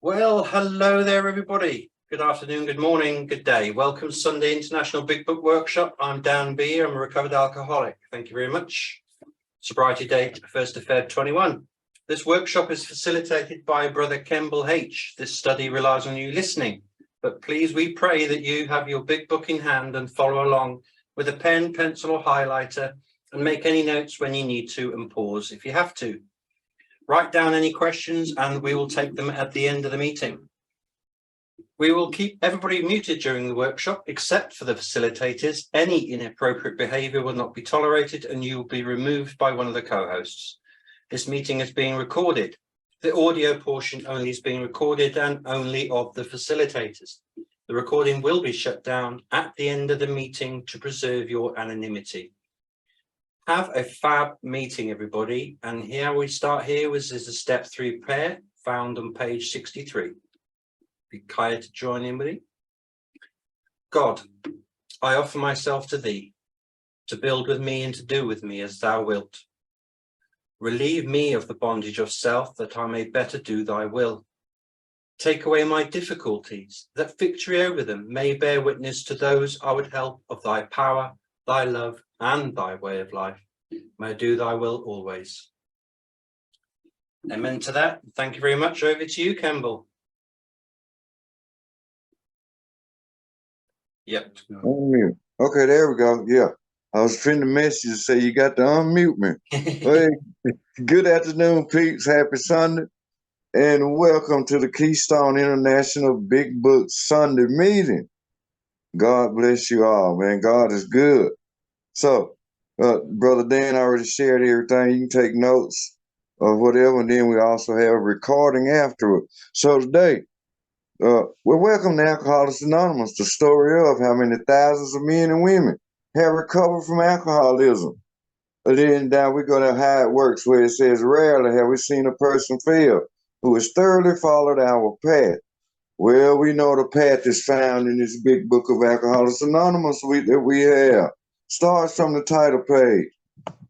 Well, hello there, everybody. Good afternoon, good morning, good day. Welcome to Sunday International Big Book Workshop. I'm Dan B. I'm a recovered alcoholic. Thank you very much. Sobriety date, 1st of Feb 21. This workshop is facilitated by Brother Kemble H. This study relies on you listening, but please, we pray that you have your big book in hand and follow along with a pen, pencil, or highlighter and make any notes when you need to and pause if you have to. Write down any questions and we will take them at the end of the meeting. We will keep everybody muted during the workshop except for the facilitators. Any inappropriate behaviour will not be tolerated and you will be removed by one of the co-hosts. This meeting is being recorded. The audio portion only is being recorded and only of the facilitators. The recording will be shut down at the end of the meeting to preserve your anonymity. Have a fab meeting, everybody. And here we start here is a step 3 prayer found on page 63. Be kind to join in with me. God, I offer myself to thee, to build with me and to do with me as thou wilt. Relieve me of the bondage of self, that I may better do thy will. Take away my difficulties, that victory over them may bear witness to those I would help of thy power, thy love, and thy way of life. May I do thy will always. Amen to that. Thank you very much. Over to you, Kemble. Yep. Unmute. Okay, there we go. Yeah. I was finna message to say you got to unmute me. Hey, good afternoon, peeps. Happy Sunday. And welcome to the Keystone International Big Book Sunday meeting. God bless you all, man. God is good. So, Brother Dan already shared everything. You can take notes or whatever, and then we also have a recording afterward. So today, we're welcome to Alcoholics Anonymous, the story of how many thousands of men and women have recovered from alcoholism. And then down we go to how it works, where it says, rarely have we seen a person fail who has thoroughly followed our path. Well, we know the path is found in this big book of Alcoholics Anonymous that we have. Starts from the title page,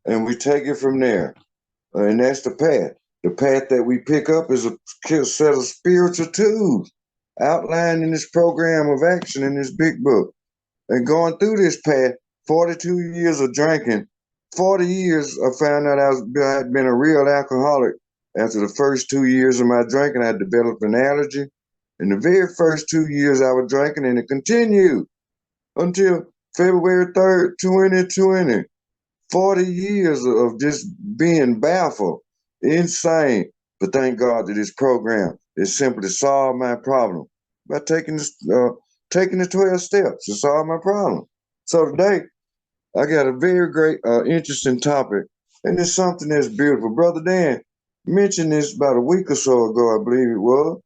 and we take it from there. And that's the path. The path that we pick up is a set of spiritual tools outlined in this program of action in this big book. And going through this path, 42 years of drinking, 40 years I found out I had been a real alcoholic. After the first 2 years of my drinking, I developed an allergy. In the very first 2 years I was drinking, and it continued until February 3rd, 2020. 40 years of just being baffled, insane. But thank God that this program is simply solved my problem by taking the 12 steps to solve my problem. So today, I got a very great, interesting topic, and it's something that's beautiful. Brother Dan mentioned this about a week or so ago, I believe it was.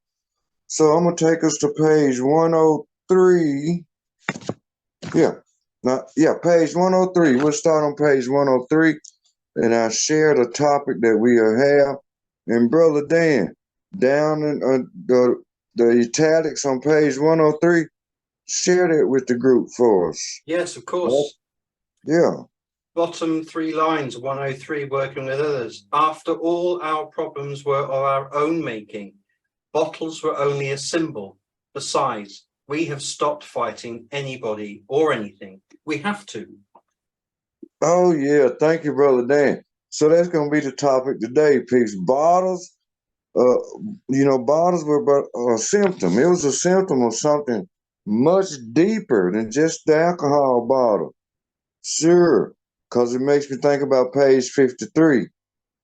So I'm going to take us to page 103. Page 103. We'll start on page 103, and I share the topic that we have. And Brother Dan, down in the italics on page 103, share that with the group for us. Yes, of course. Yeah. Bottom 3 lines, 103, working with others. After all our problems were of our own making, bottles were only a symbol. Besides, we have stopped fighting anybody or anything. We have to. Oh, yeah. Thank you, Brother Dan. So that's going to be the topic today, peeps. Bottles, bottles were but a symptom. It was a symptom of something much deeper than just the alcohol bottle. Sure, because it makes me think about page 53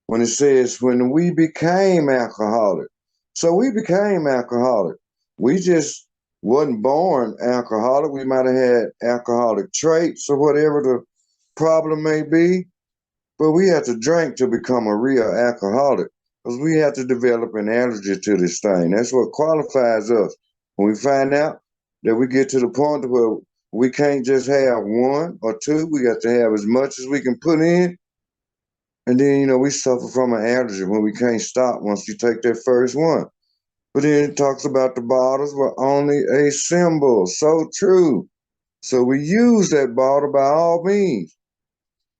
when it says, when we became alcoholic. So we became alcoholic. We just wasn't born alcoholic. We might have had alcoholic traits or whatever the problem may be, but we had to drink to become a real alcoholic because we had to develop an allergy to this thing. That's what qualifies us. When we find out that we get to the point where we can't just have 1 or 2, we got to have as much as we can put in. And then, we suffer from an allergy when we can't stop once you take that first one. But then it talks about the bottles were only a symbol. So true. So we use that bottle by all means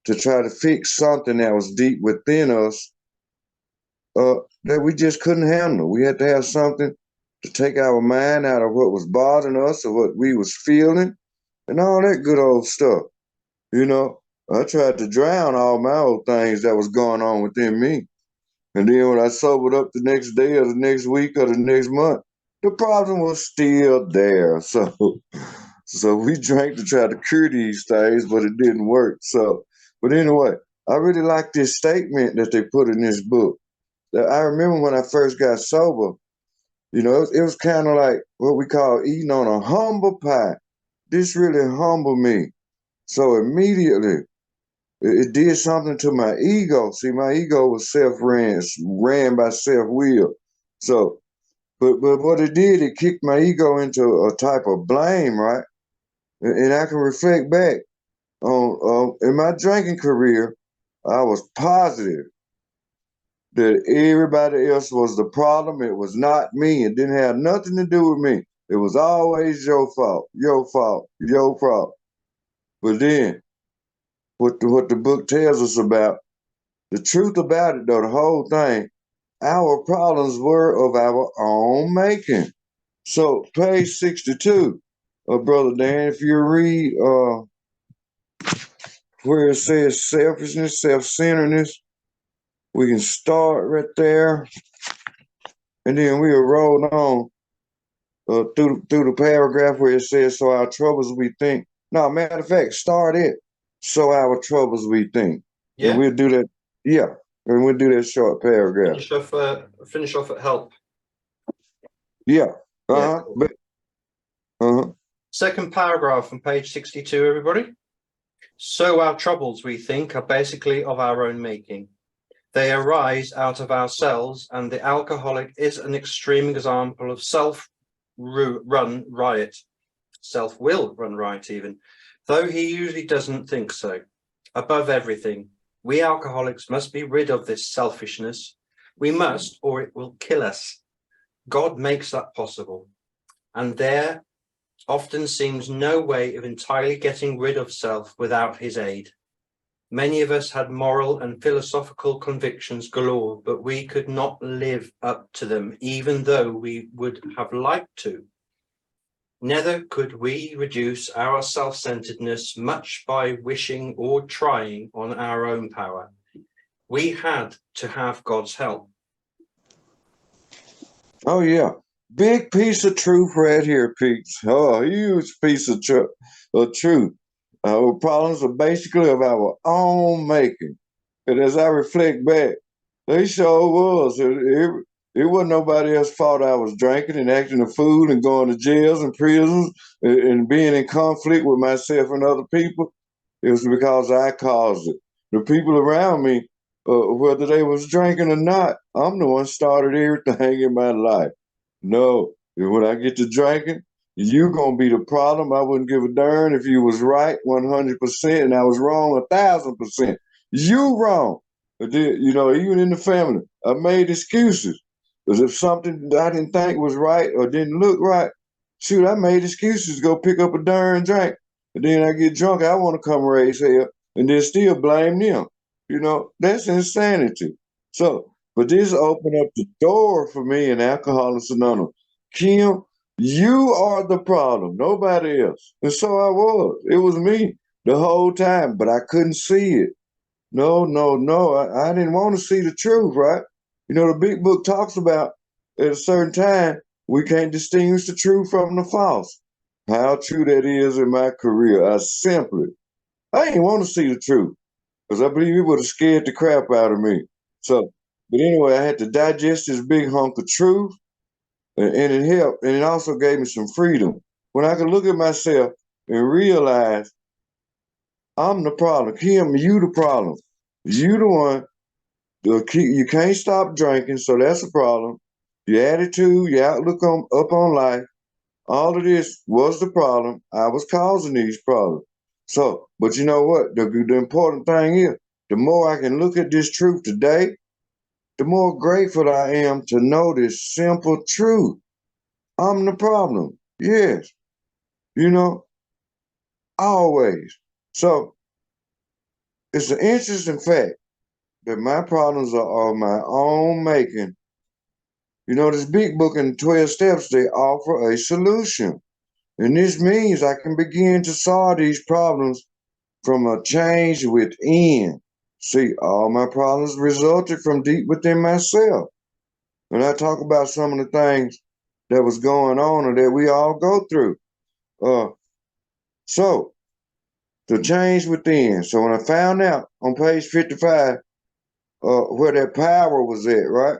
to try to fix something that was deep within us that we just couldn't handle. We had to have something to take our mind out of what was bothering us or what we was feeling and all that good old stuff. You know, I tried to drown all my old things that was going on within me. And then when I sobered up the next day or the next week or the next month, the problem was still there. So we drank to try to cure these things, but it didn't work. So, but anyway, I really like this statement that they put in this book. That I remember when I first got sober, it was kind of like what we call eating on a humble pie. This really humbled me. So immediately, it did something to my ego. See, my ego was ran by self-will. So, but what it did, it kicked my ego into a type of blame, right? And I can reflect back on in my drinking career, I was positive that everybody else was the problem. It was not me. It didn't have nothing to do with me. It was always your fault, your fault, your fault. But then, what the book tells us about, the truth about it, though, the whole thing, our problems were of our own making. So, page 62, Brother Dan, if you read where it says selfishness, self-centeredness, we can start right there, and then we'll roll on through the paragraph where it says, "So our troubles we think." No, matter of fact, start it. So our troubles we think, and Yeah, we'll do that. Yeah, and we'll do that short paragraph. finish off at help. Yeah. Yeah, Uh-huh. cool. Second paragraph on page 62, everybody. So our troubles, we think, are basically of our own making. They arise out of ourselves, and the alcoholic is an extreme example of self-run riot, self-will run riot even, though he usually doesn't think so. Above everything, we alcoholics must be rid of this selfishness. We must, or it will kill us. God makes that possible, and there often seems no way of entirely getting rid of self without his aid. Many of us had moral and philosophical convictions galore, but we could not live up to them, even though we would have liked to. Neither could we reduce our self-centeredness much by wishing or trying on our own power. We had to have God's help. Oh yeah, big piece of truth right here, Pete's. Oh, huge piece of truth. Our problems are basically of our own making. And as I reflect back, they sure was. It wasn't nobody else's fault I was drinking and acting a fool and going to jails and prisons and being in conflict with myself and other people. It was because I caused it. The people around me, whether they was drinking or not, I'm the one started everything in my life. No, when I get to drinking, you gonna be the problem. I wouldn't give a darn if you was right 100% and I was wrong 1,000%. You wrong. But then, even in the family, I made excuses. Because if something I didn't think was right or didn't look right, shoot, I made excuses to go pick up a darn drink. And then I get drunk, I want to come raise hell and then still blame them. That's insanity. So, but this opened up the door for me in Alcoholics Anonymous. Kim, you are the problem, nobody else. And so I was. It was me the whole time, but I couldn't see it. No, no, no. I didn't want to see the truth, right? The big book talks about at a certain time, we can't distinguish the truth from the false. How true that is in my career. I didn't want to see the truth because I believe it would have scared the crap out of me. So, but anyway, I had to digest this big hunk of truth and it helped. And it also gave me some freedom. When I could look at myself and realize I'm the problem. Kim, you the problem. You the one. You can't stop drinking, so that's a problem. Your attitude, your outlook up on life, all of this was the problem. I was causing these problems. So, but you know what? The important thing is, the more I can look at this truth today, the more grateful I am to know this simple truth. I'm the problem. Yes. Always. So it's an interesting fact that my problems are of my own making. You know, this big book in 12 steps, they offer a solution. And this means I can begin to solve these problems from a change within. See, all my problems resulted from deep within myself. When I talk about some of the things that was going on or that we all go through. Uh, so the change within. So when I found out on page 55 where that power was at, right?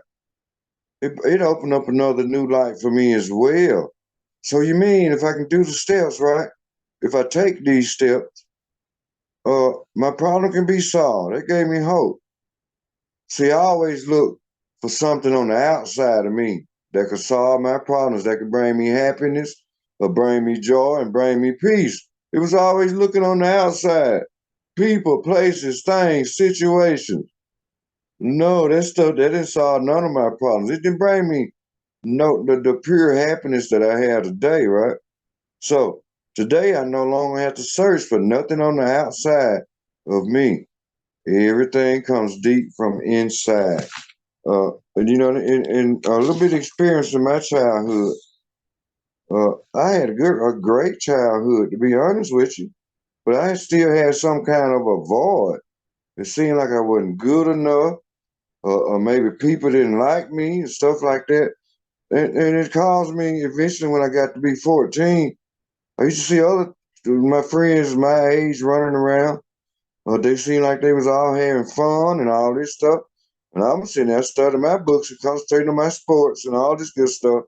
It opened up another new light for me as well. So you mean if I can do the steps, right? If I take these steps, my problem can be solved. That gave me hope. See, I always look for something on the outside of me that could solve my problems, that could bring me happiness or bring me joy and bring me peace. It was always looking on the outside. People, places, things, situations. No, that stuff that didn't solve none of my problems. It didn't bring me the pure happiness that I have today, right? So today I no longer have to search for nothing on the outside of me. Everything comes deep from inside. And you know, in a little bit of experience in my childhood, I had a great childhood, to be honest with you. But I still had some kind of a void. It seemed like I wasn't good enough, or maybe people didn't like me and stuff like that. And it caused me eventually when I got to be 14. I used to see other my friends my age running around. They seemed like they was all having fun and all this stuff. And I'm sitting there studying my books and concentrating on my sports and all this good stuff.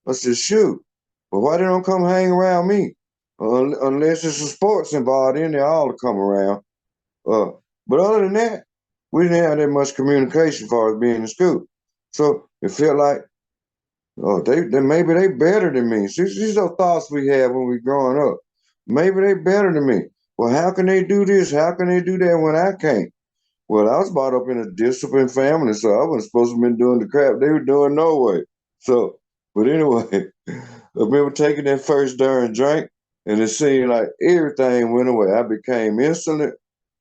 I said, shoot, but why they don't come hang around me? Unless there's some sports involved in there, all to come around. Uh, but other than that, we didn't have that much communication as far as being in school. So it felt like, oh, they maybe they better than me. See, these are thoughts we have when we growing up. Maybe they better than me. Well, how can they do this? How can they do that when I can't? Well, I was brought up in a disciplined family, so I wasn't supposed to have been doing the crap they were doing no way. So, but anyway, I remember taking that first darn drink, and it seemed like everything went away. I became instantly,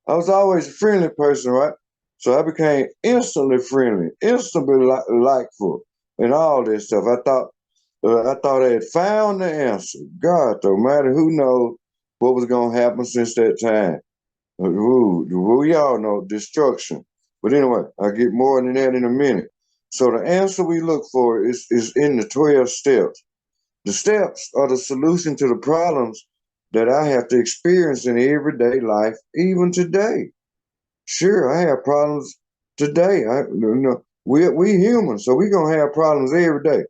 I was always a friendly person, right? So I became instantly friendly, instantly likeful, and all this stuff. I thought I had found the answer. God, no matter who knows what was going to happen since that time. We all know destruction. But anyway, I'll get more than that in a minute. So the answer we look for is in the 12 steps. The steps are the solution to the problems that I have to experience in everyday life, even today. Sure, I have problems today. We humans, so we're gonna have problems every day.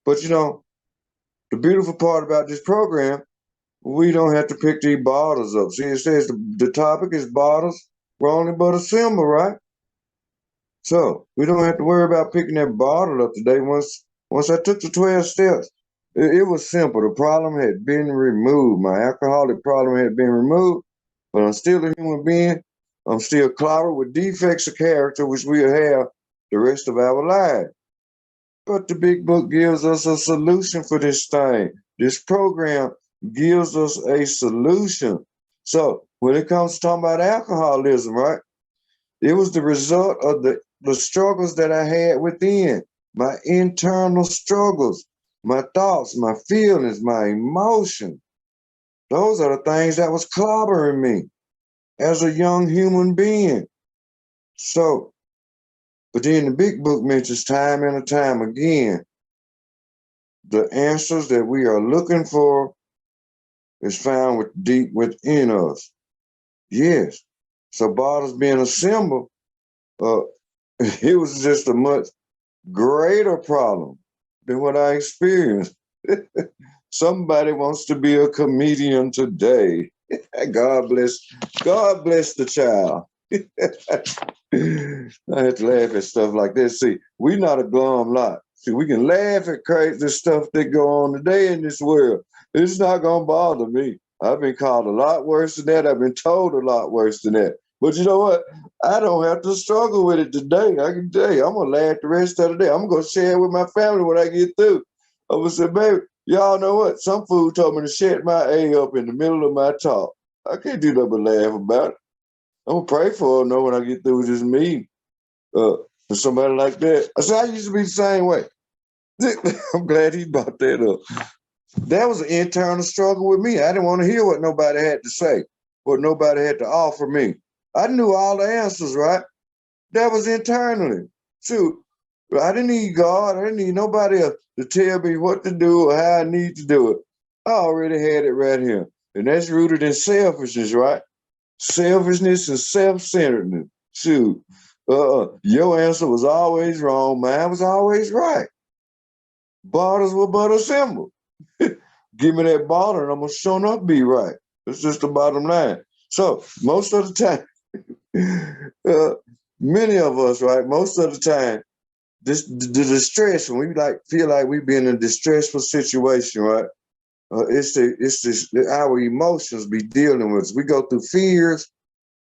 But you know, the beautiful part about this program, we don't have to pick these bottles up. See, it says the topic is bottles. We're only but a symbol, right? So we don't have to worry about picking that bottle up today. Once I took the 12 steps, it was simple. The problem had been removed. My alcoholic problem had been removed, but I'm still a human being. I'm still clobbered with defects of character, which we'll have the rest of our lives. But the big book gives us a solution for this thing. This program gives us a solution. So when it comes to talking about alcoholism, right? It was the result of the struggles that I had within, my internal struggles, my thoughts, my feelings, my emotions. Those are the things that was clobbering me as a young human being. So, but then the big book mentions time and time again, the answers that we are looking for is found deep within us. Yes. So bottles being a symbol, it was just a much greater problem than what I experienced. Somebody wants to be a comedian today. God bless the child. I had to laugh at stuff like this. See, we not a glum lot. See, we can laugh at crazy stuff that go on today in this world. It's not gonna bother me. I've been called a lot worse than that. I've been told a lot worse than that. But you know what? I don't have to struggle with it today. I can tell you, I'm gonna laugh the rest of the day. I'm gonna share it with my family when I get through. I'm gonna say, baby, y'all know what? Some fool told me to shut my A up in the middle of my talk. I can't do nothing but laugh about it. I'm gonna pray for her, know when I get through with this meeting. to somebody like that. I said, I used to be the same way. I'm glad he brought that up. That was an internal struggle with me. I didn't want to hear what nobody had to say, what nobody had to offer me. I knew all the answers, right? That was internally. Shoot, I didn't need God. I didn't need nobody else to tell me what to do or how I need to do it. I already had it right here. And that's rooted in selfishness, right? Selfishness and self-centeredness. Shoot, your answer was always wrong. Mine was always right. Barters were but a symbol. Give me that barter and I'm going to sure enough be right. It's just the bottom line. So most of the time, many of us, right, most of the time, the distress, when we feel like we be in a distressful situation, right? It's our emotions be dealing with us. We go through fears.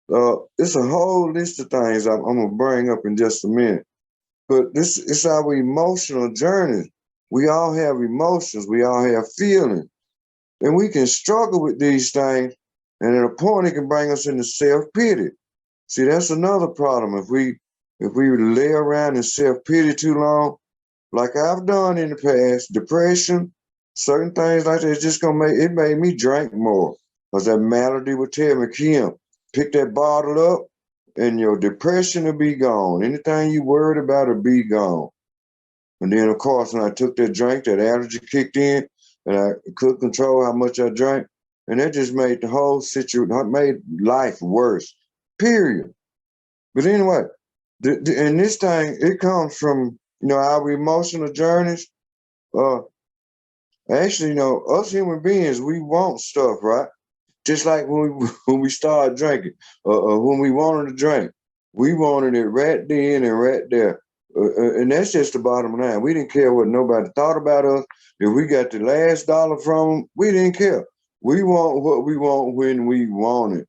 It's a whole list of things I'm gonna bring up in just a minute. But it's our emotional journey. We all have emotions. We all have feelings, and we can struggle with these things. And at a point, it can bring us into self-pity. See, that's another problem. If we lay around in self-pity too long, like I've done in the past, depression, certain things like that, it's just it made me drink more. Because that malady would tell me, Kim, pick that bottle up and your depression will be gone. Anything you worried about will be gone. And then, of course, when I took that drink, that allergy kicked in, and I couldn't control how much I drank. And that just made the whole situation, made life worse, period. But anyway, and this thing, it comes from, our emotional journeys. Actually, us human beings, we want stuff, right? Just like when we started drinking, when we wanted to drink, we wanted it right then and right there. And that's just the bottom line. We didn't care what nobody thought about us. If we got the last dollar from them, we didn't care. We want what we want when we want it.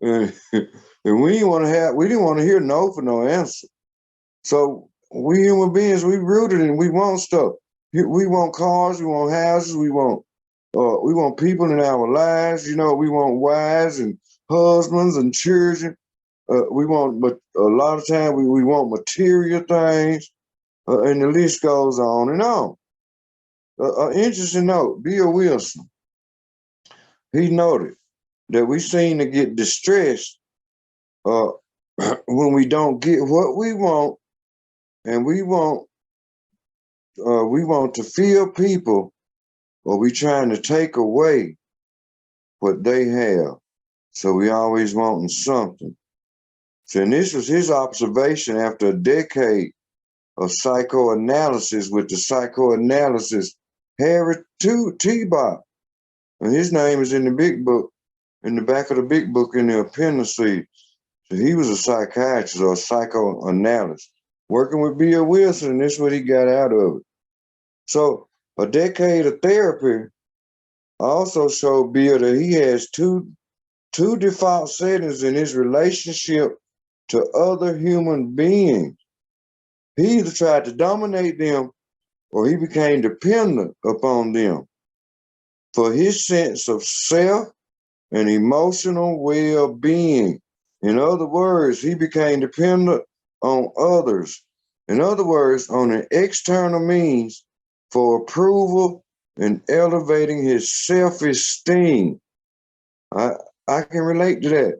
And we didn't want to hear no for no answer. So we human beings, we rooted and we want stuff. We want cars, we want houses, we want people in our lives. We want wives and husbands and children. We want, but a lot of time we want material things, and the list goes on and on. Interesting note: Bill Wilson, he noted that we seem to get distressed when we don't get what we want, and we want to feel people, or we trying to take away what they have. So we always wanting something. So, and this was his observation after a decade of psychoanalysis with the psychoanalyst Harry Tiebout. And his name is in the big book, in the back of the big book in the appendices. So he was a psychiatrist or a psychoanalyst working with Bill Wilson, and this is what he got out of it. So a decade of therapy also showed Bill that he has two default settings in his relationship to other human beings. He either tried to dominate them or he became dependent upon them for his sense of self and emotional well-being. In other words, he became dependent on others. In other words, on an external means for approval and elevating his self-esteem. I can relate to that.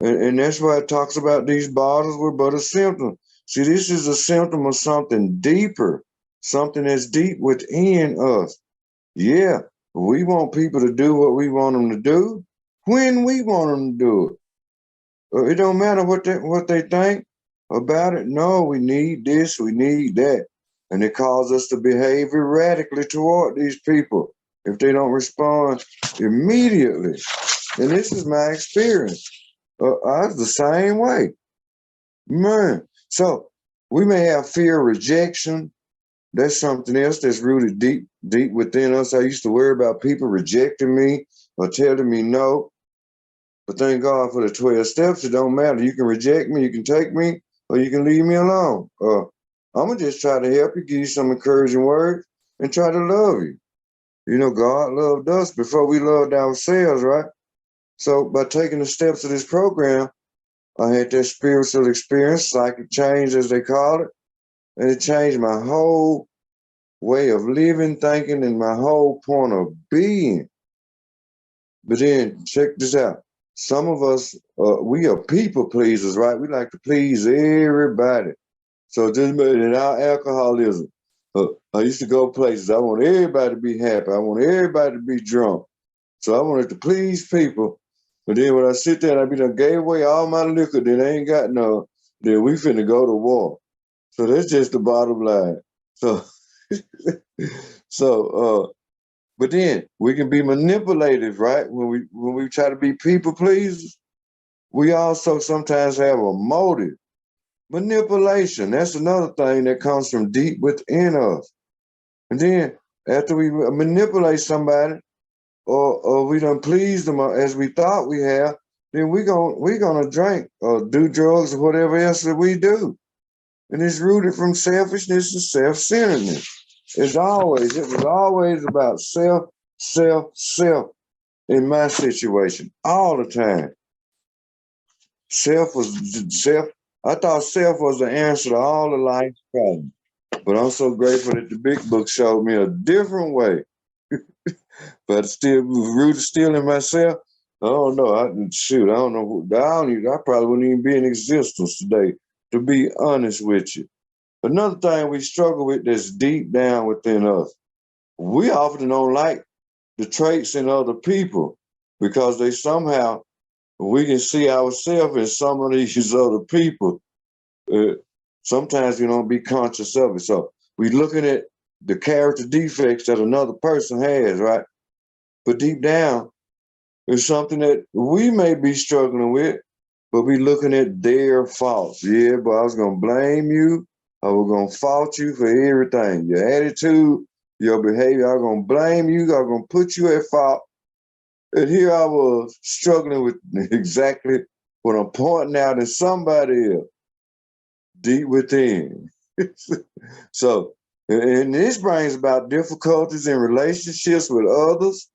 And that's why it talks about these bottles were but a symptom. See, this is a symptom of something deeper, something that's deep within us. Yeah, we want people to do what we want them to do when we want them to do it. It don't matter what they think about it. No, we need this, we need that. And it causes us to behave erratically toward these people if they don't respond immediately. And this is my experience. I was the same way. Man. So we may have fear of rejection. That's something else that's rooted deep within us. I used to worry about people rejecting me or telling me no. But thank God for the 12 steps. It don't matter. You can reject me, you can take me, or you can leave me alone. I'm going to just try to help you, give you some encouraging words, and try to love you. God loved us before we loved ourselves, right? So by taking the steps of this program, I had that spiritual experience, psychic change as they call it, and it changed my whole way of living, thinking, and my whole point of being. But then check this out. Some of us, we are people pleasers, right? We like to please everybody. So just in our alcoholism, I used to go places. I want everybody to be happy. I want everybody to be drunk. So I wanted to please people. But then when I sit there and I be done gave away all my liquor, then I ain't got none, then we finna go to war. So that's just the bottom line. So so but then we can be manipulative, right? When we try to be people pleasers, we also sometimes have a motive. Manipulation, that's another thing that comes from deep within us. And then after we manipulate somebody, or we done please them as we thought we have, then we gonna drink or do drugs or whatever else that we do. And it's rooted from selfishness and self-centeredness. It was always about self, self, self in my situation, all the time. Self was self. I thought self was the answer to all the life's problems. But I'm so grateful that the big book showed me a different way. But still rooted still in myself. I don't know. I don't know. I probably wouldn't even be in existence today, to be honest with you. Another thing we struggle with that's deep down within us. We often don't like the traits in other people because they somehow we can see ourselves in some of these other people. Sometimes we don't be conscious of it. So we looking at the character defects that another person has, right? But deep down, it's something that we may be struggling with, but we looking at their faults. Yeah, but I was gonna blame you. I was gonna fault you for everything. Your attitude, your behavior, I'm gonna blame you. I'm gonna put you at fault. And here I was struggling with exactly what I'm pointing out in somebody else deep within. So, and this brings about difficulties in relationships with others.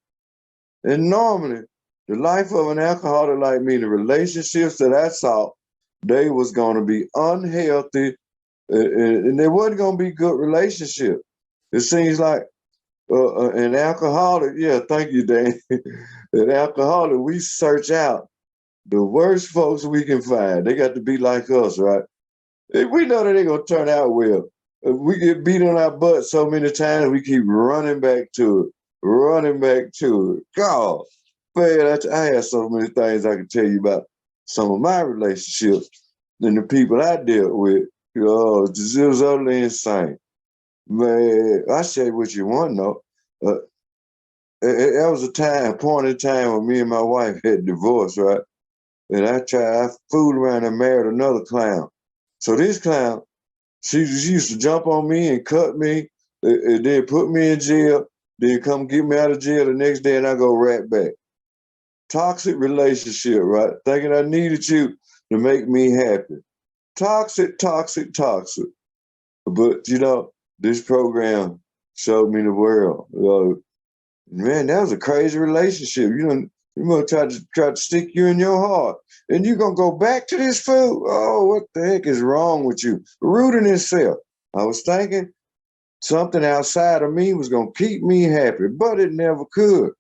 And normally, the life of an alcoholic like me, the relationships that I saw, they was going to be unhealthy, and they wasn't going to be good relationships. It seems like an alcoholic, yeah, thank you, Dan. An alcoholic, we search out the worst folks we can find. They got to be like us, right? If we know that they're going to turn out well. If we get beat on our butt so many times, we keep running back to it, running back to it. God, man, I have so many things I can tell you about some of my relationships and the people I dealt with. You know, it was utterly insane. Man, I say what you want, though. That was a point in time when me and my wife had divorced, right? And I fooled around and married another clown. So this clown, she used to jump on me and cut me, and then put me in jail, then come get me out of jail the next day, and I go right back. Toxic relationship, right? Thinking I needed you to make me happy. Toxic, toxic, toxic. But you know, this program showed me the world. Man, that was a crazy relationship. You gonna try to stick you in your heart, and you gonna go back to this food. Oh, what the heck is wrong with you? Rooting itself. I was thinking something outside of me was gonna keep me happy, but it never could.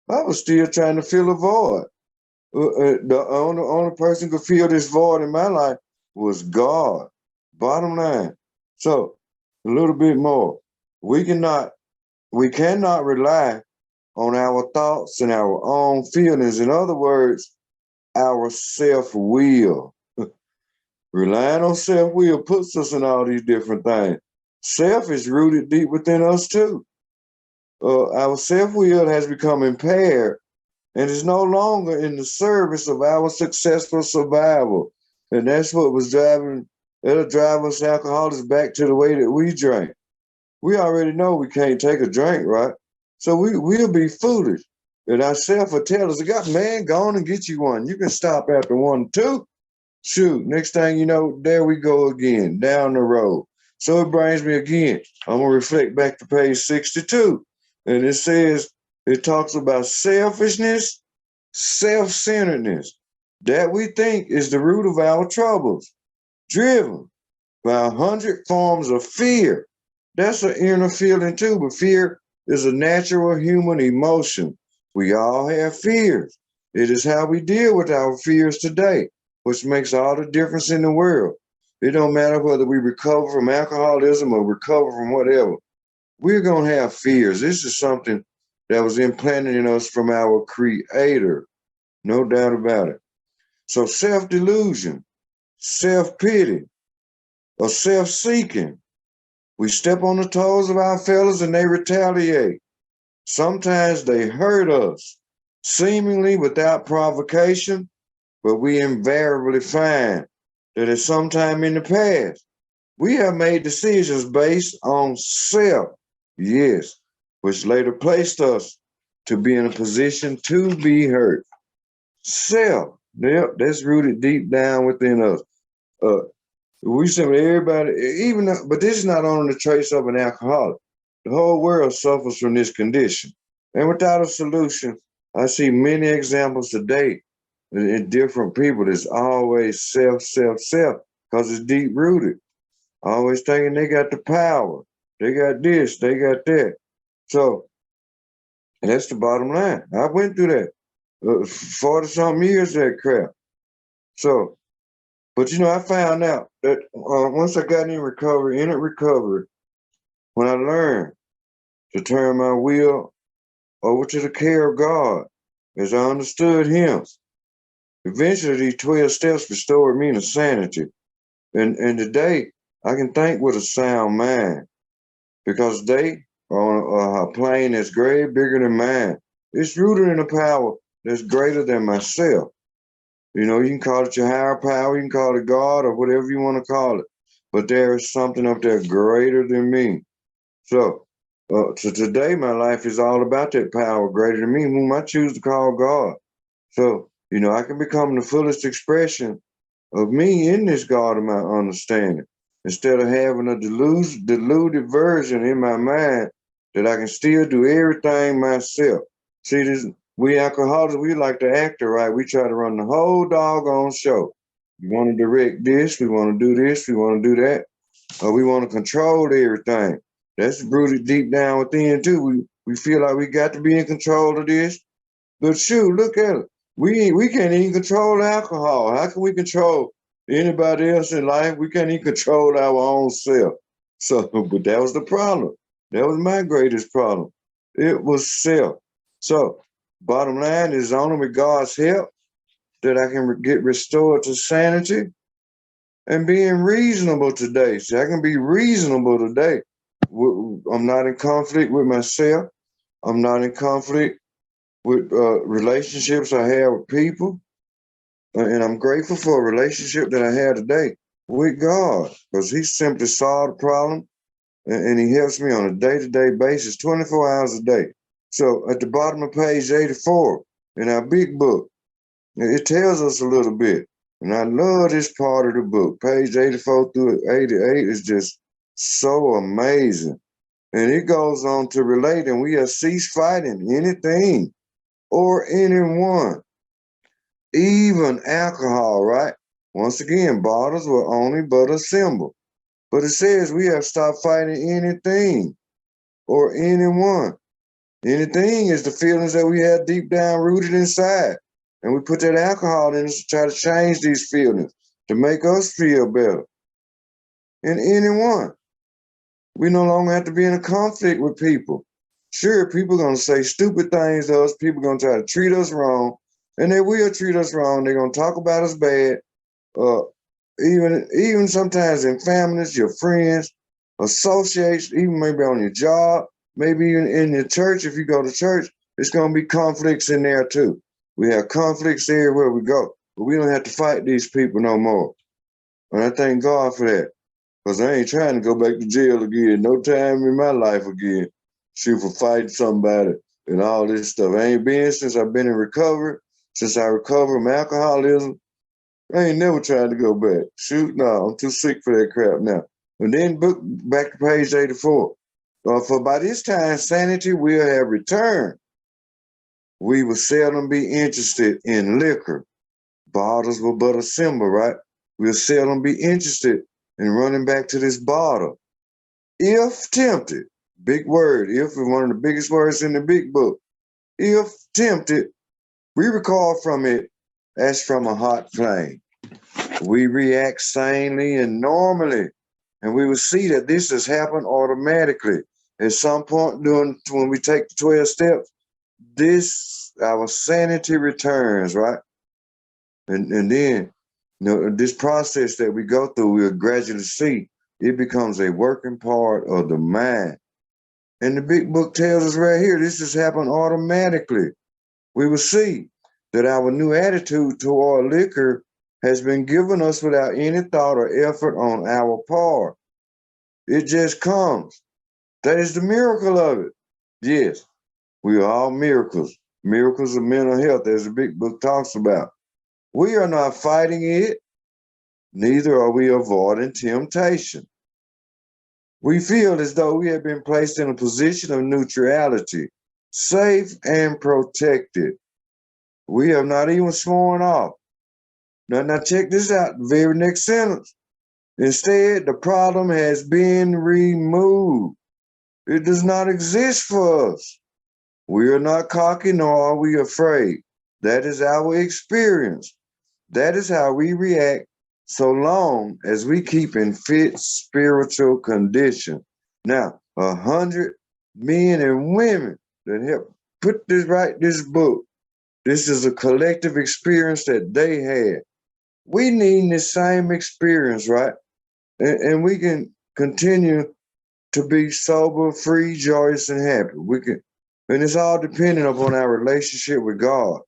I was still trying to fill a void. The only person who could fill this void in my life was God. Bottom line. So a little bit more. We cannot rely on our thoughts and our own feelings. In other words, our self-will. Relying on self-will puts us in all these different things. Self is rooted deep within us too. Our self-will has become impaired and is no longer in the service of our successful survival. And that's what it'll drive us alcoholics back to the way that we drink. We already know we can't take a drink, right? So we'll be foolish. And our self will tell us, man, go on and get you one. You can stop after 1, 2. Shoot, next thing you know, there we go again, down the road. So it brings me again. I'm going to reflect back to page 62. And it talks about selfishness, self-centeredness. that we think is the root of our troubles, driven by 100 forms of fear. That's an inner feeling too, but fear is a natural human emotion. We all have fears. It is how we deal with our fears today, which makes all the difference in the world. It don't matter whether we recover from alcoholism or recover from whatever. We're going to have fears. This is something that was implanted in us from our creator. No doubt about it. So self-delusion, self-pity, or self-seeking. We step on the toes of our fellows and they retaliate. Sometimes they hurt us, seemingly without provocation, but we invariably find that at some time in the past, we have made decisions based on self, yes, which later placed us to be in a position to be hurt. Self, yep, that's rooted deep down within us. We simply everybody, but this is not only the trace of an alcoholic. The whole world suffers from this condition. And without a solution, I see many examples today in different people. There's always self, because it's deep rooted. Always thinking they got the power. They got this, they got that. So that's the bottom line. I went through that 40 something years of that crap. So, but I found out that once I got in recovery, when I learned to turn my will over to the care of God, as I understood Him, eventually these 12 steps restored me to sanity. And today, I can think with a sound mind because they are on a plane that's great, bigger than mine. It's rooted in a power that's greater than myself. You can call it your higher power, you can call it God or whatever you want to call it. But there is something up there greater than me. So today, my life is all about that power greater than me, whom I choose to call God. So, I can become the fullest expression of me in this God of my understanding, instead of having a deluded version in my mind that I can still do everything myself. See, we alcoholics, we like the actor, right? We try to run the whole doggone show. We want to direct this, we want to do this, we want to do that, or we want to control everything. That's rooted deep down within too. We feel like we got to be in control of this. But shoot, look at it. We can't even control alcohol. How can we control anybody else in life? We can't even control our own self. So, but that was the problem. That was my greatest problem. It was self. So, bottom line is only with God's help that I can get restored to sanity and being reasonable today. See, I can be reasonable today. I'm not in conflict with myself. I'm not in conflict with relationships I have with people. And I'm grateful for a relationship that I have today with God, because He simply solved the problem and He helps me on a day-to-day basis, 24 hours a day. So at the bottom of page 84 in our big book, it tells us a little bit. And I love this part of the book. Page 84 through 88 is just so amazing. And it goes on to relate, and we have ceased fighting anything or anyone, even alcohol, right? Once again, bottles were only but a symbol. But it says we have stopped fighting anything or anyone. Anything is the feelings that we have deep down rooted inside. And we put that alcohol in us to try to change these feelings, to make us feel better. And anyone. We no longer have to be in a conflict with people. Sure, people are going to say stupid things to us. People are going to try to treat us wrong. And they will treat us wrong. They're going to talk about us bad. Even sometimes in families, your friends, associates, even maybe on your job, maybe even in your church. If you go to church, it's going to be conflicts in there too. We have conflicts everywhere we go, but we don't have to fight these people no more. And I thank God for that, because I ain't trying to go back to jail again. No time in my life again. Shoot, for fighting somebody and all this stuff. I ain't been since I've been in recovery, since I recovered from alcoholism. I ain't never tried to go back. Shoot, no, I'm too sick for that crap now. And then back to page 84. For by this time, sanity will have returned. We will seldom be interested in liquor, Bottles were but a symbol, right? We'll seldom be interested in running back to this bottle. If tempted, big word, if is one of the biggest words in the big book. If tempted, we recoil from it as from a hot flame. We react sanely and normally, and we will see that this has happened automatically. At some point during when we take the 12 steps, our sanity returns, right? And then this process that we go through, we'll gradually see it becomes a working part of the mind. And the big book tells us right here, this has happened automatically. We will see that our new attitude toward liquor has been given us without any thought or effort on our part. It just comes. That is the miracle of it. Yes, we are all miracles. Miracles of mental health, as the big book talks about. We are not fighting it, neither are we avoiding temptation. We feel as though we have been placed in a position of neutrality, safe and protected. We have not even sworn off. Now check this out, the very next sentence. Instead, the problem has been removed. It does not exist for us. We are not cocky, nor are we afraid. That is our experience. That is how we react so long as we keep in fit spiritual condition. Now, 100 men and women that help put this book. This is a collective experience that they had. We need the same experience, right? And we can continue to be sober, free, joyous, and happy. And it's all dependent upon our relationship with God.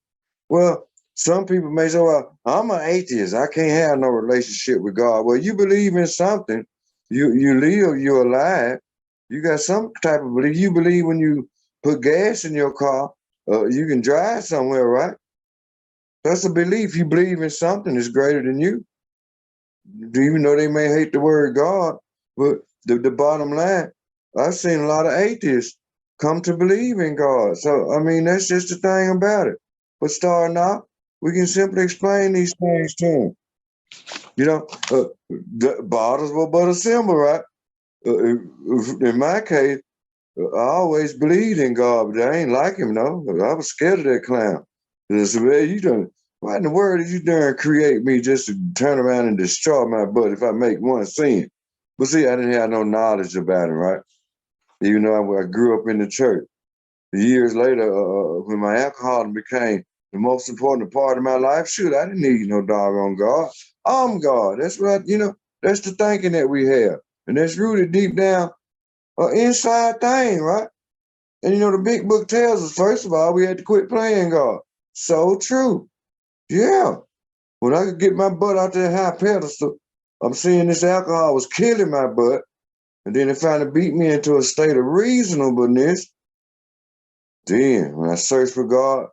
Well, some people may say, well, I'm an atheist. I can't have no relationship with God. Well, you believe in something. You live, you're alive. You got some type of belief. You believe when you put gas in your car, you can drive somewhere, right? That's a belief. You believe in something that's greater than you. Even though they may hate the word God, but the bottom line, I've seen a lot of atheists come to believe in God. So, I mean, that's just the thing about it. But starting off, we can simply explain these things to them. The bottles were but a symbol, right? In my case, I always believed in God, but I ain't like him, no. I was scared of that clown. I said, man, why in the world did you dare create me just to turn around and destroy my butt if I make one sin? But see, I didn't have no knowledge about it, right? Even though I grew up in the church. Years later, when my alcohol became the most important part of my life, shoot, I didn't need no doggone God. I'm God. That's right, that's the thinking that we have. And that's rooted deep down inside thing, right? And the big book tells us, first of all, we had to quit playing God. So true. Yeah. When I could get my butt out that high pedestal, I'm seeing this alcohol was killing my butt. And then it finally beat me into a state of reasonableness. Then when I searched for God,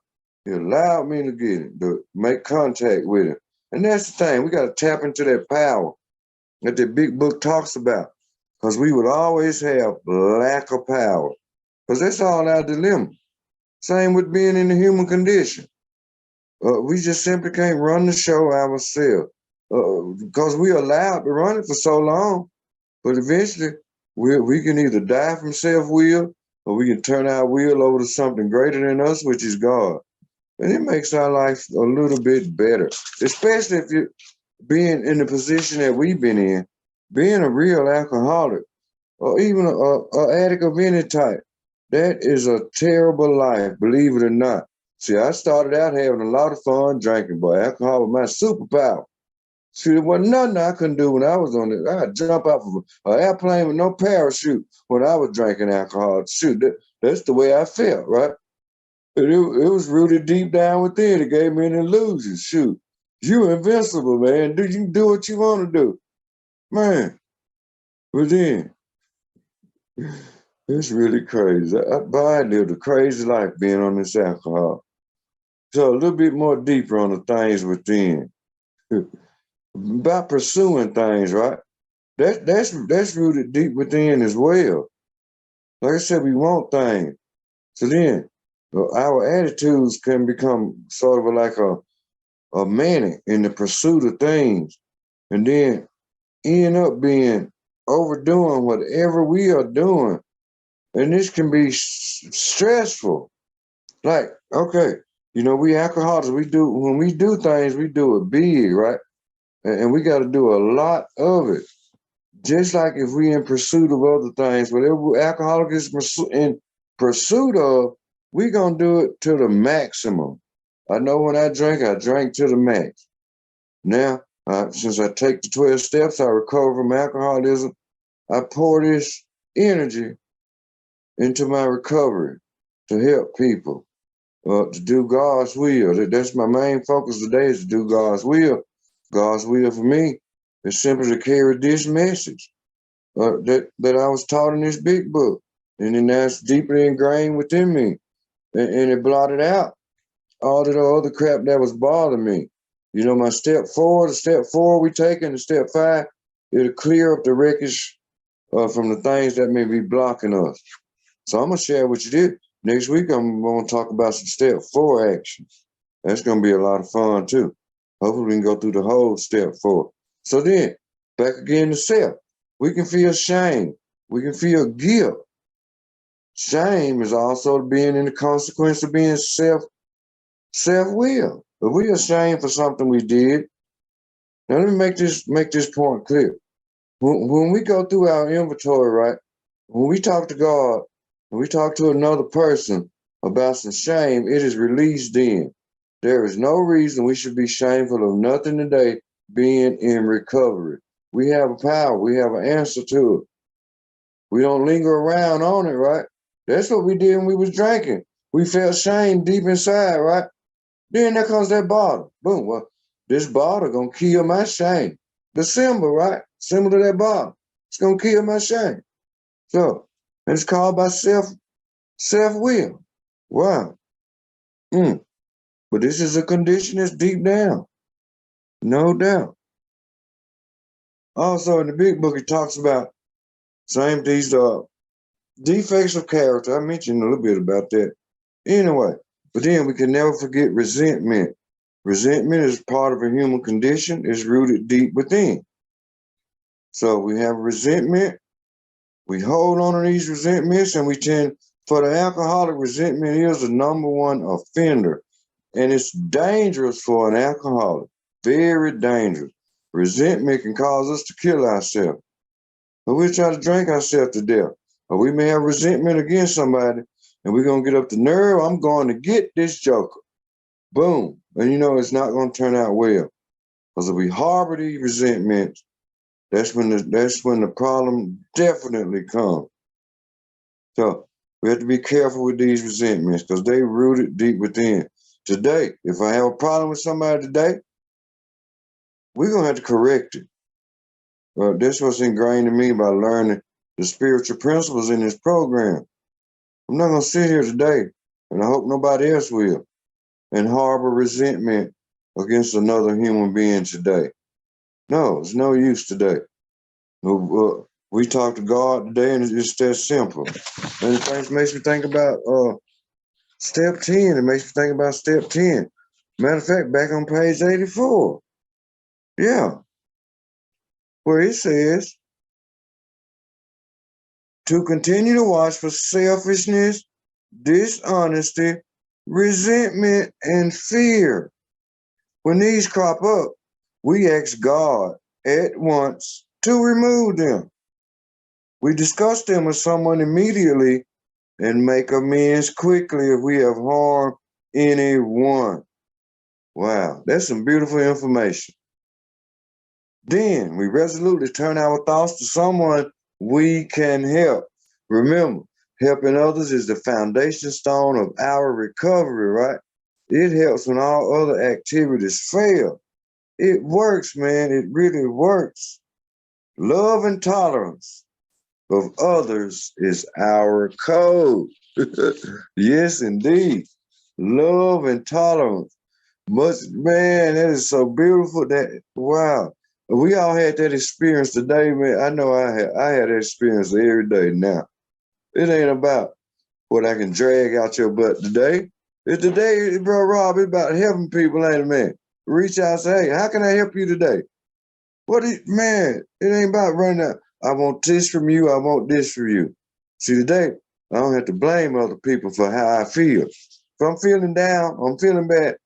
he allowed me to get it, to make contact with him. And that's the thing. We got to tap into that power that the big book talks about. Because we would always have lack of power. Because that's all our dilemma. Same with being in the human condition. We just simply can't run the show ourselves because we allowed to run it for so long. But eventually, we can either die from self-will or we can turn our will over to something greater than us, which is God. And it makes our life a little bit better, especially if you're being in the position that we've been in, being a real alcoholic or even an addict of any type. That is a terrible life, believe it or not. See, I started out having a lot of fun drinking, but alcohol was my superpower. See, there wasn't nothing I couldn't do when I was on it. I'd jump off of an airplane with no parachute when I was drinking alcohol. Shoot, that's the way I felt, right? It was rooted deep down within. It gave me an illusion. Shoot, you're invincible, man. You can do what you want to do. Man, but then, it's really crazy. I lived a crazy life being on this alcohol. So a little bit more deeper on the things within. About pursuing things, right? That's rooted deep within as well. Like I said, we want things. So then our attitudes can become sort of like a manic in the pursuit of things, and then end up being overdoing whatever we are doing. And this can be stressful. Like, okay, we alcoholics, when we do things, we do it big, right? And we got to do a lot of it. Just like if we in pursuit of other things, whatever alcoholic is in pursuit of, we gonna do it to the maximum. I know when I drank to the max. Now, since I take the 12 steps, I recover from alcoholism, I pour this energy into my recovery to help people, to do God's will. That's my main focus today, is to do God's will. God's will for me is simply to carry this message that I was taught in this big book. And then that's deeply ingrained within me. And it blotted out all of the other crap that was bothering me. My step 4 we take, and the step 5, it'll clear up the wreckage from the things that may be blocking us. So I'm going to share with you this. Next week, I'm going to talk about some step 4 actions. That's going to be a lot of fun, too. Hopefully, we can go through the whole step 4. So then, back again to self. We can feel shame. We can feel guilt. Shame is also being in the consequence of being self-will. If we are ashamed for something we did, now let me make this point clear. When we go through our inventory, right? When we talk to God, when we talk to another person about some shame, it is released then. There is no reason we should be shameful of nothing today being in recovery. We have a power. We have an answer to it. We don't linger around on it, right? That's what we did when we was drinking. We felt shame deep inside, right? Then there comes that bottle. Boom. Well, this bottle gonna kill my shame. The symbol, right? Symbol of that bottle. It's gonna kill my shame. So, and it's called by self-will. Wow. But this is a condition that's deep down. No doubt. Also, in the big book, it talks about these defects of character. I mentioned a little bit about that. Anyway, but then we can never forget resentment. Resentment is part of a human condition. It's rooted deep within. So we have resentment. We hold on to these resentments, and for the alcoholic, resentment is the #1 offender. And it's dangerous for an alcoholic. Very dangerous. Resentment can cause us to kill ourselves. But we'll try to drink ourselves to death. Or we may have resentment against somebody, and we're going to get up the nerve. I'm going to get this joker. Boom. And it's not going to turn out well. Because if we harbor these resentments, that's when the problem definitely comes. So we have to be careful with these resentments, because they rooted deep within. Today, if I have a problem with somebody today, we're going to have to correct it. This was ingrained in me by learning the spiritual principles in this program. I'm not going to sit here today, and I hope nobody else will, and harbor resentment against another human being today. No, it's no use today. We talk to God today, and it's that simple. And it makes me think about step 10. It makes me think about step 10. Matter of fact, back on page 84. Yeah. Where it says, to continue to watch for selfishness, dishonesty, resentment, and fear. When these crop up, we ask God at once to remove them. We discuss them with someone immediately and make amends quickly if we have harmed anyone. Wow, that's some beautiful information. Then we resolutely turn our thoughts to someone we can help. Remember, helping others is the foundation stone of our recovery, right? It helps when all other activities fail. It works, man. It really works. Love and tolerance of others is our code. Yes, indeed. Love and tolerance. Man, that is so beautiful. Wow. We all had that experience today, man. I know I had that experience every day now. It ain't about what I can drag out your butt today. It's today, bro, Rob, it's about helping people, ain't it, man? reach out and say, hey, how can I help you today? Man, it ain't about running out. I want this from you. I want this from you. See, today, I don't have to blame other people for how I feel. If I'm feeling down, I'm feeling bad,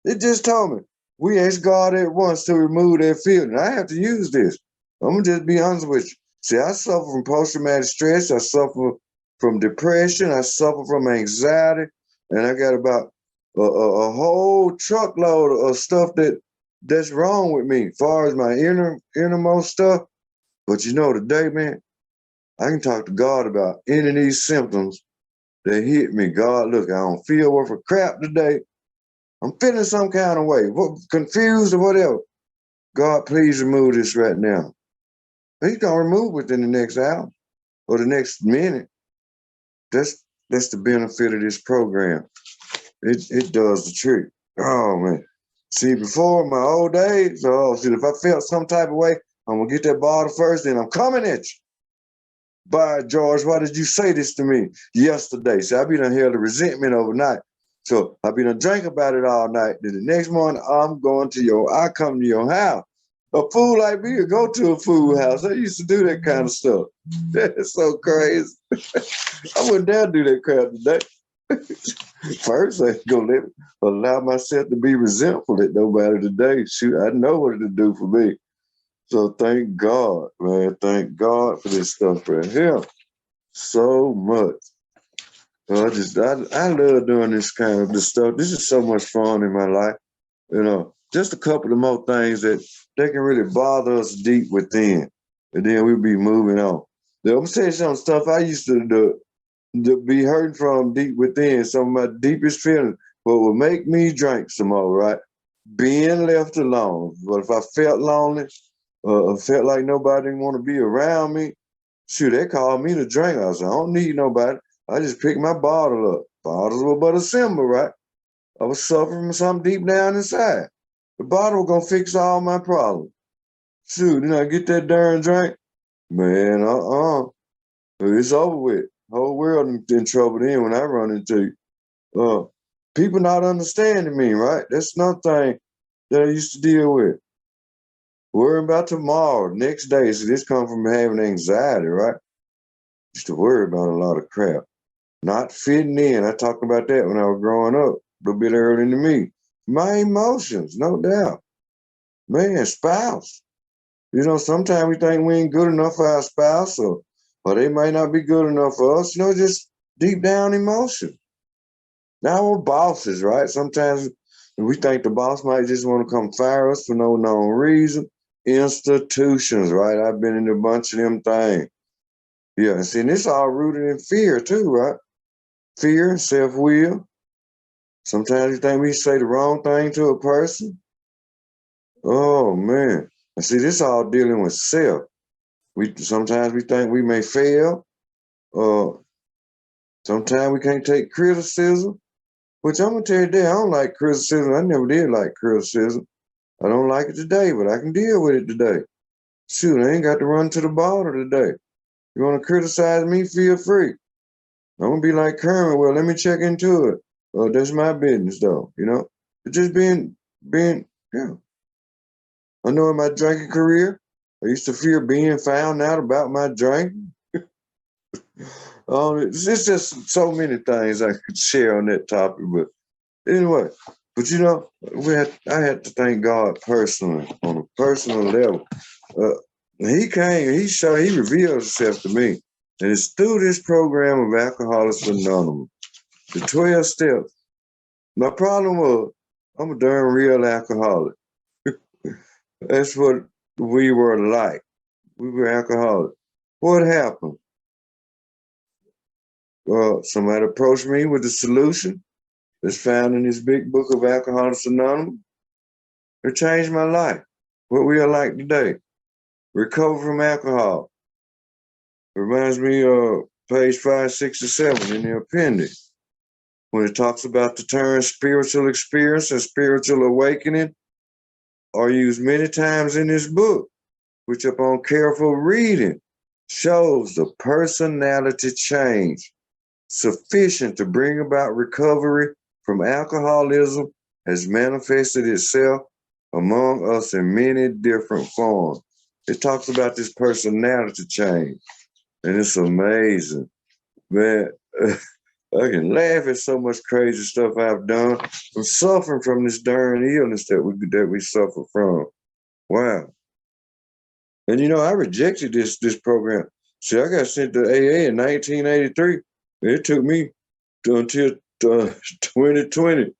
it just told me. We asked God at once to remove that feeling. I have to use this. I'm going to just be honest with you. See, I suffer from post-traumatic stress. I suffer from depression. I suffer from anxiety. And I got about a whole truckload of stuff that's wrong with me as far as my innermost stuff. But you know, today, man, I can talk to God about any of these symptoms that hit me. God, look, I don't feel worth a crap today. I'm feeling some kind of way, confused or whatever. God, please remove this right now. He's going to remove it in the next hour or the next minute. That's the benefit of this program. It does the trick. Oh, man. See, before my old days, if I felt some type of way, I'm going to get that bottle first, then I'm coming at you. By George, why did you say this to me yesterday? See, I be done held the resentment overnight. So I be done drink about it all night. Then the next morning, I come to your house. A fool like me would go to a fool house. I used to do that kind of stuff. That's so crazy. I wouldn't dare do that crap today. First, I ain't gonna allow myself to be resentful at nobody today. Shoot, I know what it'll do for me. So thank God, man. Thank God for this stuff right here. So much. I love doing this kind of this stuff. This is so much fun in my life. You know, just a couple of more things that they can really bother us deep within. And then we'll be moving on. I'm gonna say some stuff I used to be hurting from deep within, some of my deepest feelings, what would make me drink some more, right? Being left alone. But if I felt lonely, felt like nobody didn't want to be around me, shoot, they called me to drink. I said, I don't need nobody. I just picked my bottle up. Bottles were but a symbol, right? I was suffering from something deep down inside. The bottle was gonna fix all my problems. Shoot, I get that darn drink? Man, it's over with. Whole world in trouble then when I run into people not understanding me, right? That's another thing that I used to deal with. Worrying about tomorrow, next day. So this comes from having anxiety, right? Used to worry about a lot of crap. Not fitting in. I talked about that when I was growing up, a little bit early into me. My emotions, no doubt. Man, spouse. Sometimes we think we ain't good enough for our spouse or they might not be good enough for us. Just deep down emotion. Now we're bosses, right? Sometimes we think the boss might just want to come fire us for no known reason. Institutions, right? I've been in a bunch of them things. Yeah, and see, this all rooted in fear too, right? Fear, self-will. Sometimes you think we say the wrong thing to a person. Oh man. And see, this all dealing with self. Sometimes we think we may fail. Sometimes we can't take criticism. Which I'm gonna tell you that I don't like criticism. I never did like criticism. I don't like it today, but I can deal with it today. Shoot, I ain't got to run to the bottle today. You want to criticize me? Feel free. I'm gonna be like Kermit. Well, let me check into it. That's my business, though. It's just being. Yeah. I know in my drinking career, I used to fear being found out about my drinking. It's just so many things I could share on that topic, but anyway. But I had to thank God personally, on a personal level. He came, he revealed himself to me. And it's through this program of Alcoholics Anonymous, the 12 steps. My problem was, I'm a darn real alcoholic. That's what we were like. We were alcoholics. What happened? Somebody approached me with the solution that's found in this big book of Alcoholics Anonymous. It changed my life. What we are like today. Recover from alcohol. It reminds me of page 5, 6, and 7 in the appendix. When it talks about the term spiritual experience and spiritual awakening are used many times in this book, which upon careful reading shows the personality change sufficient to bring about recovery from alcoholism has manifested itself among us in many different forms. It talks about this personality change, and it's amazing, man. I can laugh at so much crazy stuff I've done from suffering from this darn illness that we suffer from. Wow. And you know, I rejected this program. See, I got sent to AA in 1983. It took me until 2020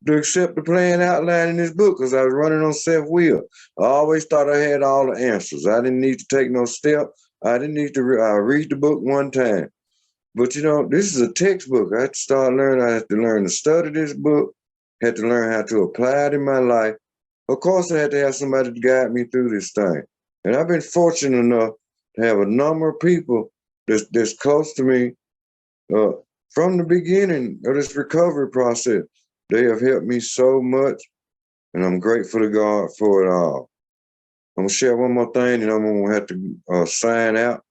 to accept the plan outlined in this book because I was running on self-will. I always thought I had all the answers. I didn't need to take no step. I didn't need to read the book one time. But you know, this is a textbook. I had to start learning. I had to learn to study this book, had to learn how to apply it in my life. Of course, I had to have somebody to guide me through this thing. And I've been fortunate enough to have a number of people that's close to me from the beginning of this recovery process. They have helped me so much, and I'm grateful to God for it all. I'm gonna share one more thing, and I'm gonna have to sign out.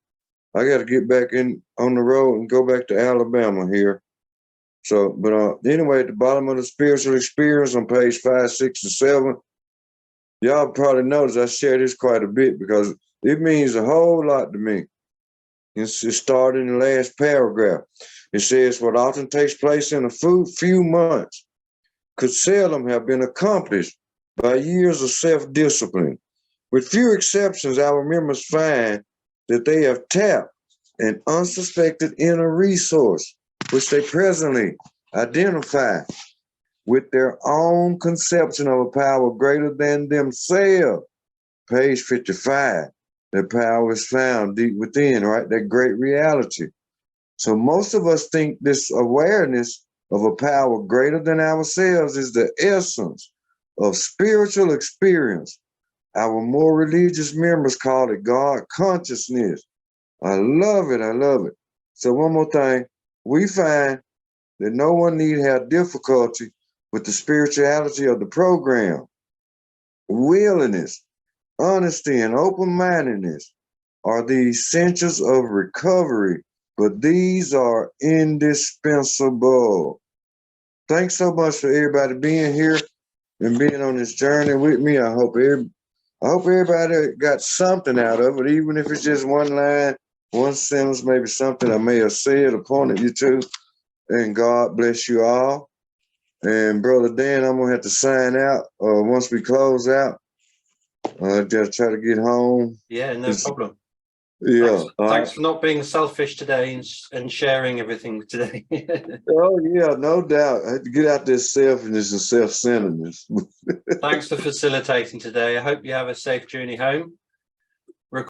I got to get back on the road and go back to Alabama here. So, but anyway, at the bottom of the spiritual experience on page 5, 6, and 7, y'all probably notice I share this quite a bit because it means a whole lot to me. It started in the last paragraph. It says, what often takes place in a few months could seldom have been accomplished by years of self-discipline. With few exceptions, our members find that they have tapped an unsuspected inner resource, which they presently identify with their own conception of a power greater than themselves. Page 55, that power is found deep within, right? That great reality. So most of us think this awareness of a power greater than ourselves is the essence of spiritual experience. Our more religious members call it God consciousness. I love it. I love it. So one more thing, we find that no one need have difficulty with the spirituality of the program. Willingness, honesty, and open-mindedness are the essentials of recovery, but these are indispensable. Thanks so much for everybody being here and being on this journey with me. I hope everybody got something out of it, even if it's just one line, one sentence, maybe something I may have said or pointed you to. And God bless you all. And Brother Dan, I'm gonna have to sign out once we close out. Just try to get home. Yeah, no problem. Yeah. Thanks for not being selfish today and sharing everything today. Oh yeah, no doubt. I had to get out this selfishness and self-centeredness. Thanks for facilitating today. I hope you have a safe journey home.